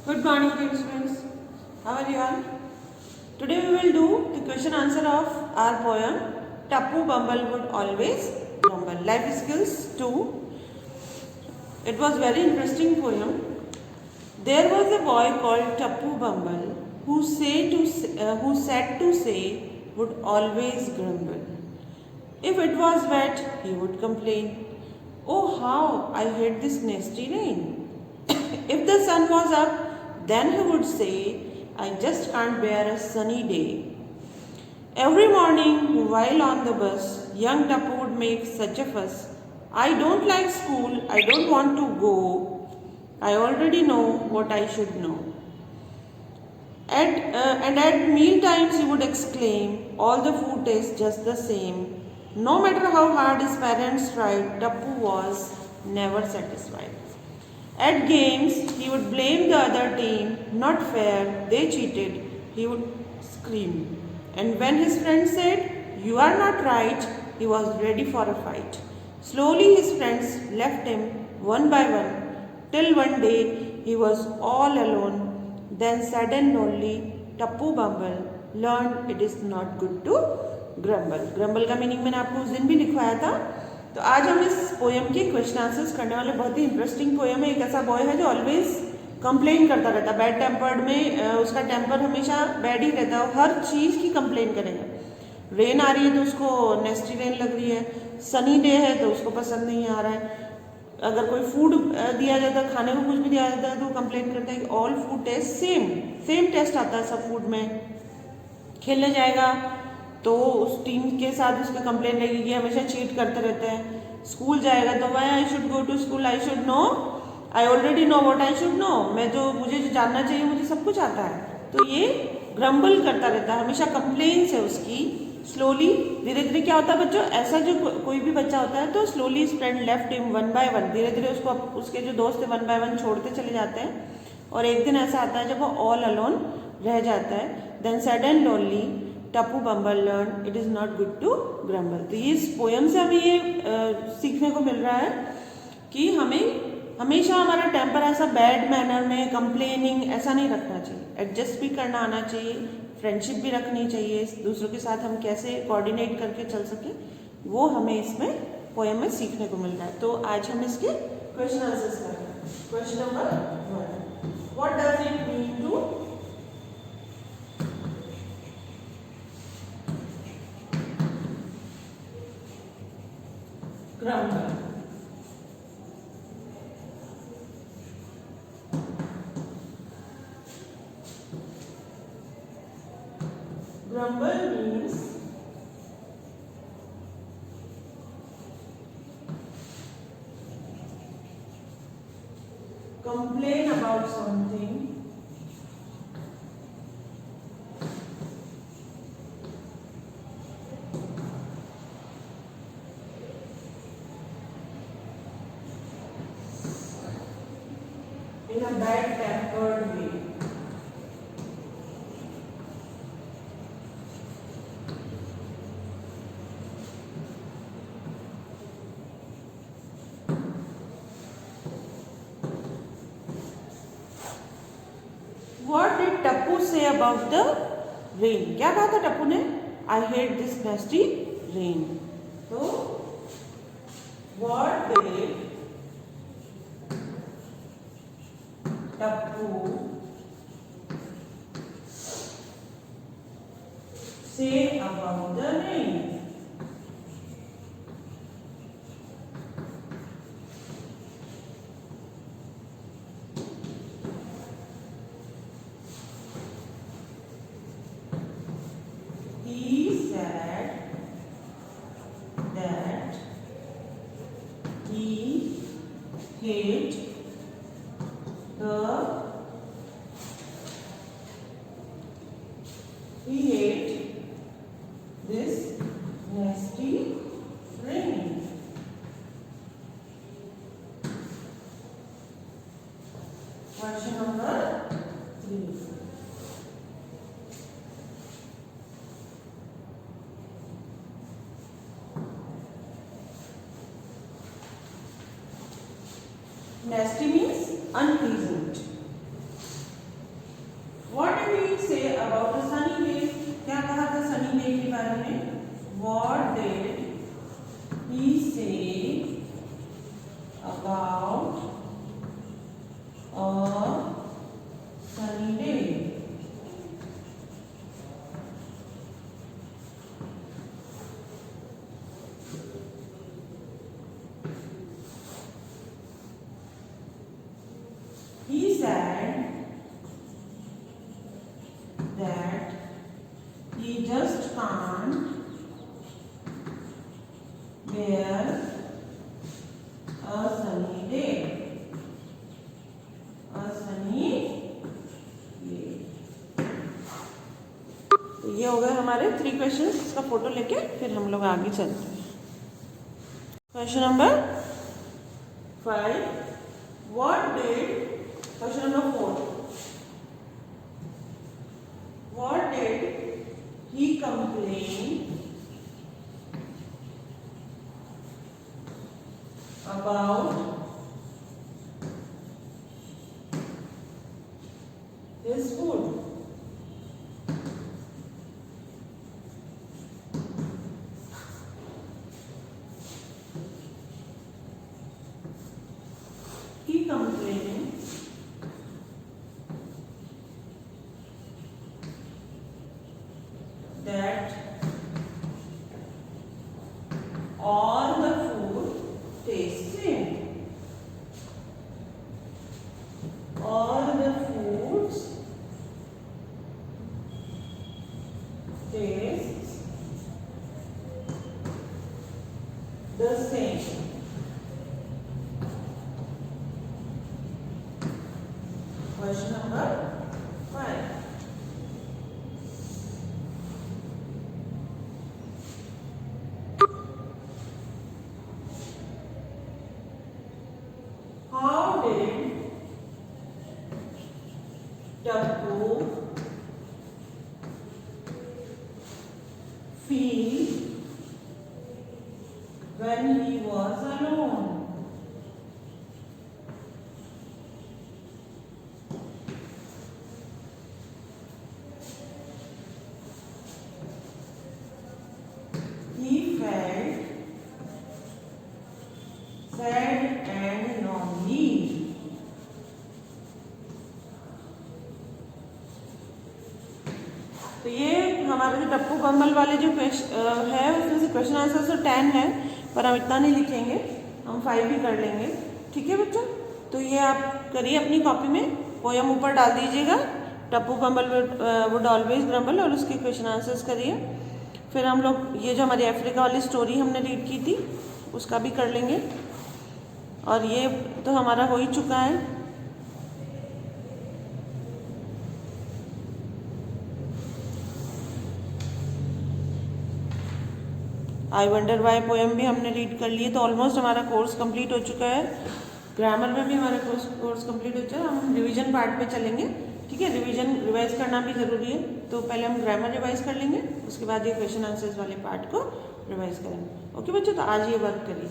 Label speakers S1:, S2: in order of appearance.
S1: Good morning, dear students. How are you all? Today we will do the question answer of our poem Tappu Bumble Would Always Grumble. Life Skills 2. It was very interesting poem. There was a boy called Tappu Bumble who said to say would always grumble. If it was wet, he would complain. Oh, how I hate this nasty rain. If the sun was up, then he would say, I just can't bear a sunny day. Every morning, while on the bus, young Tappu would make such a fuss. I don't like school, I don't want to go. I already know what I should know. And at meal times, he would exclaim, all the food tastes just the same. No matter how hard his parents tried, Tappu was never satisfied. At games, he would blame the other team, not fair, they cheated, he would scream. And when his friends said, you are not right, he was ready for a fight. Slowly his friends left him one by one, till one day he was all alone. Then sad and lonely, Tappu Bumble learned it is not good to grumble. Grumble का meaning मैंने आपको उस दिन भी लिखवाया था. तो आज हम इस पोएम के क्वेश्चन आंसर्स करने वाले. बहुत ही इंटरेस्टिंग पोएम है. एक ऐसा बॉय है जो ऑलवेज कंप्लेन करता रहता है. बैड टेम्पर्ड में उसका टेम्पर हमेशा बैड ही रहता है. हर चीज़ की कंप्लेन करेगा. रेन आ रही है तो उसको नेस्टी रेन लग रही है. सनी डे है तो उसको पसंद नहीं आ रहा है. अगर कोई फूड दिया जाता है, खाने को कुछ भी दिया जाता है तो वो कंप्लेन करता है कि all food taste same taste आता है सब फूड में. खेलने जाएगा तो उस टीम के साथ उसका कंप्लेन रहेगी कि हमेशा चीट करते रहते हैं. स्कूल जाएगा तो why I should go to school, I should know, I already know what I should know. मुझे जो जानना चाहिए मुझे सब कुछ आता है. तो ये ग्रम्बल करता रहता है, हमेशा कंप्लेन्स है उसकी. स्लोली धीरे धीरे क्या होता है बच्चों, ऐसा जो कोई भी बच्चा होता है तो slowly friend left him one by one. धीरे धीरे उसको उसके जो दोस्त है वन बाय वन छोड़ते चले जाते हैं. और एक दिन ऐसा आता है जब वो ऑल अलोन रह जाता है. Then sad and lonely Tappu Bumble learn it is not good to grumble. तो ये इस पोएम से हमें ये सीखने को मिल रहा है कि हमें हमेशा हमारा टेम्पर ऐसा बैड मैनर में कंप्लेनिंग ऐसा नहीं रखना चाहिए. एडजस्ट भी करना आना चाहिए. फ्रेंडशिप भी रखनी चाहिए. दूसरों के साथ हम कैसे कोऑर्डिनेट करके चल सके वो हमें इसमें पोएम में सीखने को मिल रहा है. तो आज हम इसके क्वेश्चन आंसर्स कर रहे हैं. Question number 1, what does it mean to grumble? Grumble means complain about something in a bad tempered way. What did Tappu say about the rain? क्या कहा था टप्पू ने? I hate this nasty rain. तो what did Tappu say about the rain? He said that he hate this nasty rain. Question number 3. Nasty means unpleasant. About the sunny day, क्या कहा था sunny day के बारे में? What did he say about a sunny day? He said that he just can't bear a sunny day. A sunny day. तो ये हो गए हमारे 3 क्वेश्चंस। इसका फोटो लेके फिर हम लोग आगे चलते हैं। Question number 5, what did Question number 4. What did he complain about his food? He complained that all the food tastes same. All the foods tastes the same. Question number 5. How did Tappu feel when he was alone? He felt sad and lonely. तो ये हमारा जो टप्पू बम्बल वाले जो है उसमें से question answer तो 10 है, पर हम इतना नहीं लिखेंगे, हम 5 भी कर लेंगे। ठीक है बच्चों, तो ये आप करिए अपनी कॉपी में, पोयम ऊपर डाल दीजिएगा, टप्पू बम्बल वुड ऑलवेज ग्रम्बल, और उसके क्वेश्चन आंसर्स करिए। फिर हम लोग ये जो हमारी अफ्रीका वाली स्टोरी हमने रीड की थी उसका भी कर लेंगे, और ये तो हमारा हो ही चुका है। आई वंडर वाई पोएम भी हमने रीड कर लिए, तो ऑलमोस्ट हमारा कोर्स कंप्लीट हो चुका है। ग्रामर में भी हमारा कोर्स कंप्लीट हो चुका है। हम रिवीजन पार्ट पे चलेंगे। ठीक है, रिवाइज करना भी ज़रूरी है, तो पहले हम ग्रामर रिवाइज कर लेंगे, उसके बाद ये क्वेश्चन आंसर्स वाले पार्ट को रिवाइज करेंगे। ओके बच्चों, तो आज ये वर्क करिए।